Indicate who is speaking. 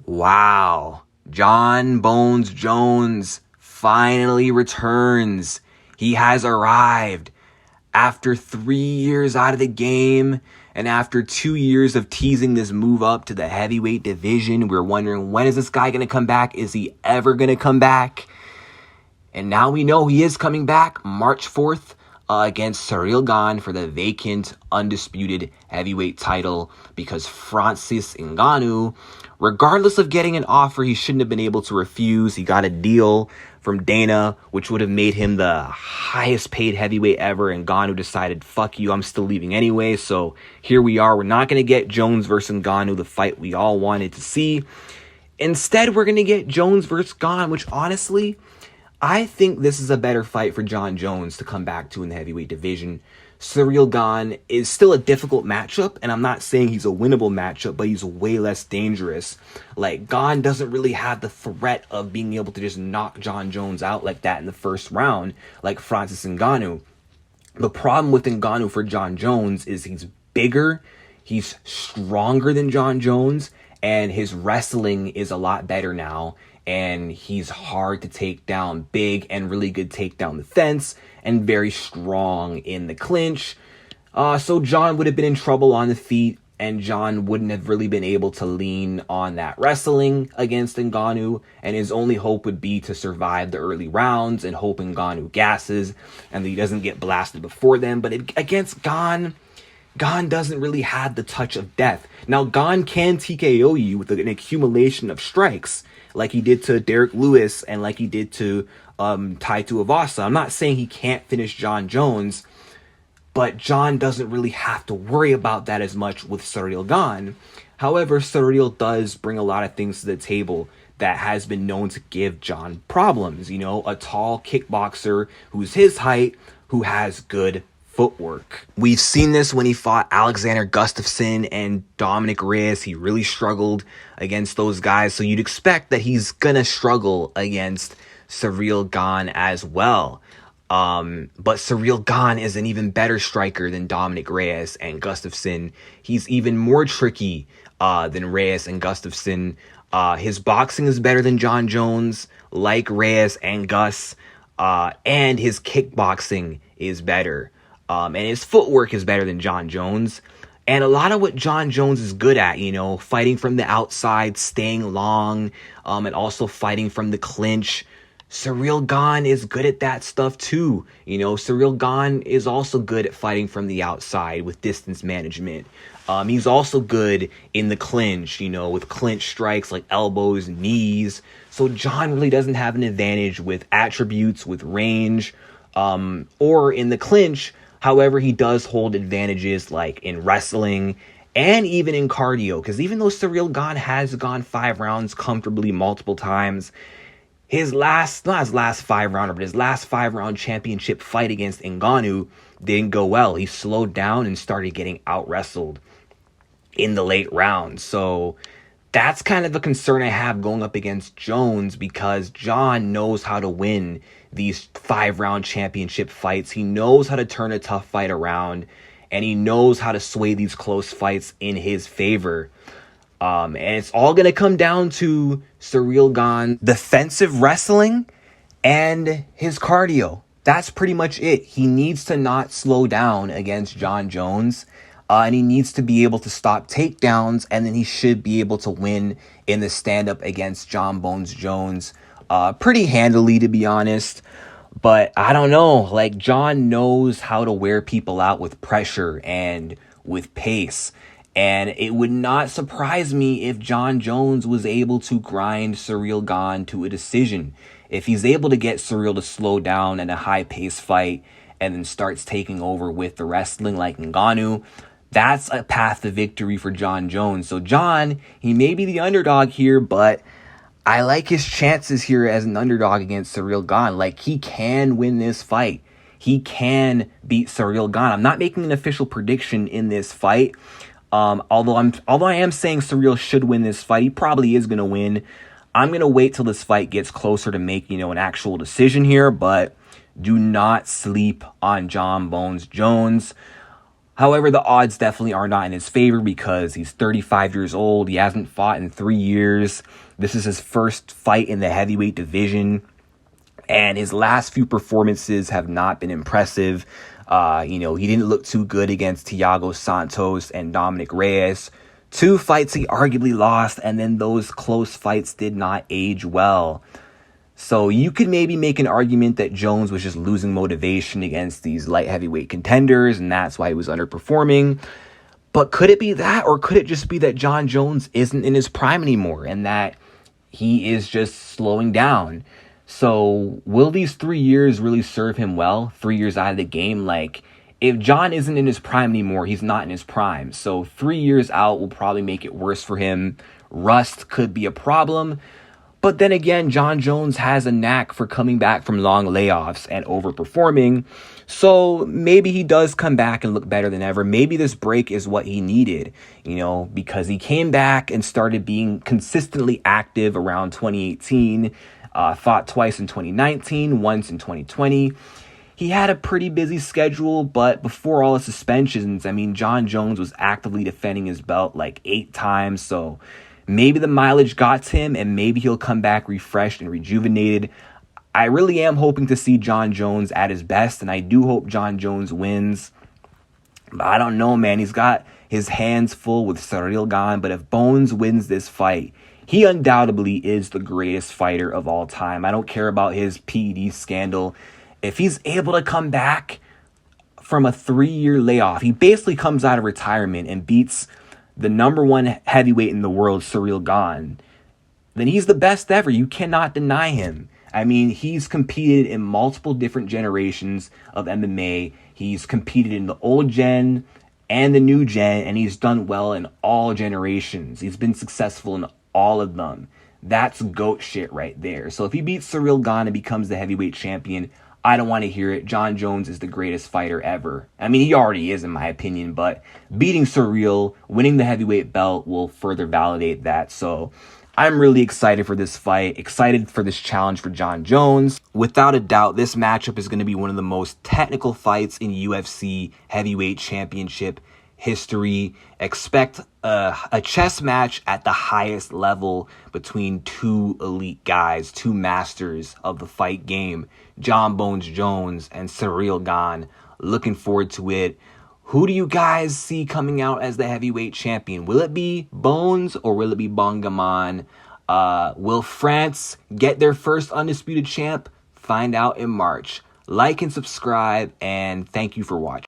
Speaker 1: Wow, Jon Bones Jones finally returns. He has arrived. After 3 years out of the game, and after 2 years of teasing this move up to the heavyweight division, we're wondering, when is this guy going to come back? Is he ever going to come back? And now we know he is coming back March 4th against Ciryl Gane for the vacant, undisputed heavyweight title, because Francis Ngannou, regardless of getting an offer he shouldn't have been able to refuse, he got a deal from Dana, which would have made him the highest paid heavyweight ever, and Ngannou decided, fuck you, I'm still leaving anyway. So here we are. We're not going to get Jones versus Ngannou, the fight we all wanted to see. Instead, we're going to get Jones versus Gane, which honestly, I think this is a better fight for Jon Jones to come back to in the heavyweight division. Ciryl Gane is still a difficult matchup, and I'm not saying he's a winnable matchup, but he's way less dangerous. Like, Gane doesn't really have the threat of being able to just knock Jon Jones out like that in the first round, like Francis Ngannou. The problem with Ngannou for Jon Jones is he's bigger, he's stronger than Jon Jones, and his wrestling is a lot better now. And he's hard to take down, big and really good takedown defense, and very strong in the clinch. So Jon would have been in trouble on the feet, and Jon wouldn't have really been able to lean on that wrestling against Ngannou, and his only hope would be to survive the early rounds and hope Ngannou gasses and that he doesn't get blasted before them. But against Gane doesn't really have the touch of death. Now, Gane can TKO you with an accumulation of strikes, like he did to Derek Lewis and like he did to Tai Tuivasa. I'm not saying he can't finish Jon Jones, but Jon doesn't really have to worry about that as much with Ciryl Gane. However, Ciryl does bring a lot of things to the table that has been known to give Jon problems. You know, a tall kickboxer who's his height, who has good footwork. We've seen this when he fought Alexander Gustafsson and Dominic Reyes. He really struggled against those guys, so you'd expect that he's gonna struggle against Ciryl Gane as well. But Ciryl Gane is an even better striker than Dominic Reyes and Gustafsson. He's even more tricky than Reyes and Gustafsson. His boxing is better than Jon Jones, like Reyes and Gus, and his kickboxing is better. And his footwork is better than Jon Jones. And a lot of what Jon Jones is good at, you know, fighting from the outside, staying long, and also fighting from the clinch. Ciryl Gane is good at that stuff too. You know, Ciryl Gane is also good at fighting from the outside with distance management. He's also good in the clinch, you know, with clinch strikes like elbows and knees. So Jon really doesn't have an advantage with attributes, with range, or in the clinch. However, he does hold advantages like in wrestling and even in cardio, because even though Ciryl Gane has gone 5 rounds comfortably multiple times, his last 5-rounder, but his last 5-round championship fight against Ngannou didn't go well. He slowed down and started getting out-wrestled in the late rounds. So that's kind of a concern I have going up against Jones, because Jon knows how to win these 5-round championship fights. He knows how to turn a tough fight around, and he knows how to sway these close fights in his favor. And it's all going to come down to Ciryl Gane's defensive wrestling and his cardio. That's pretty much it. He needs to not slow down against Jon Jones, and he needs to be able to stop takedowns, and then he should be able to win in the stand-up against Jon Bones Jones pretty handily, to be honest. But I don't know, like, Jon knows how to wear people out with pressure and with pace. And it would not surprise me if Jon Jones was able to grind Ciryl Gane to a decision. If he's able to get Ciryl to slow down in a high-paced fight and then starts taking over with the wrestling like Ngannou, that's a path to victory for Jon Jones. So Jon, he may be the underdog here, but I like his chances here as an underdog against Ciryl Gane. Like, he can win this fight. He can beat Ciryl Gane. I'm not making an official prediction in this fight. Although I am saying Ciryl should win this fight. He probably is going to win. I'm going to wait till this fight gets closer to make, you know, an actual decision here, but do not sleep on Jon Bones Jones. However, the odds definitely are not in his favor because he's 35 years old. He hasn't fought in 3 years. This is his first fight in the heavyweight division. And his last few performances have not been impressive. He didn't look too good against Thiago Santos and Dominic Reyes. 2 fights he arguably lost, and then those close fights did not age well. So you could maybe make an argument that Jones was just losing motivation against these light heavyweight contenders, and that's why he was underperforming. But could it be that, or could it just be that Jon Jones isn't in his prime anymore and that he is just slowing down? So will these 3 years really serve him well? 3 years out of the game? Like, if Jon isn't in his prime anymore, he's not in his prime. So 3 years out will probably make it worse for him. Rust could be a problem. But then again, Jon Jones has a knack for coming back from long layoffs and overperforming. So maybe he does come back and look better than ever. Maybe this break is what he needed, because he came back and started being consistently active around 2018, fought twice in 2019, once in 2020. He had a pretty busy schedule, but before all the suspensions, Jon Jones was actively defending his belt like 8 times. So maybe the mileage got to him and maybe he'll come back refreshed and rejuvenated. I really am hoping to see Jon Jones at his best, and I do hope Jon Jones wins. But I don't know, man. He's got his hands full with Ciryl Gane, but if Bones wins this fight, he undoubtedly is the greatest fighter of all time. I don't care about his PED scandal. If he's able to come back from a 3-year layoff, he basically comes out of retirement and beats the number 1 heavyweight in the world, Ciryl Gane, then he's the best ever. You cannot deny him. He's competed in multiple different generations of MMA. He's competed in the old gen and the new gen, and he's done well in all generations. He's been successful in all of them. That's GOAT shit right there. So if he beats Ciryl Gane and becomes the heavyweight champion, I don't want to hear it. Jon Jones is the greatest fighter ever. He already is in my opinion, but beating Ciryl, winning the heavyweight belt will further validate that. So I'm really excited for this fight, excited for this challenge for Jon Jones. Without a doubt, this matchup is going to be one of the most technical fights in UFC heavyweight championship history. Expect a chess match at the highest level between 2 elite guys, 2 masters of the fight game, Jon Bones Jones and Ciryl Gane. Looking forward to it. Who do you guys see coming out as the heavyweight champion? Will it be Bones or will it be Bongaman? Will France get their first undisputed champ? Find out in March. Like and subscribe, and thank you for watching.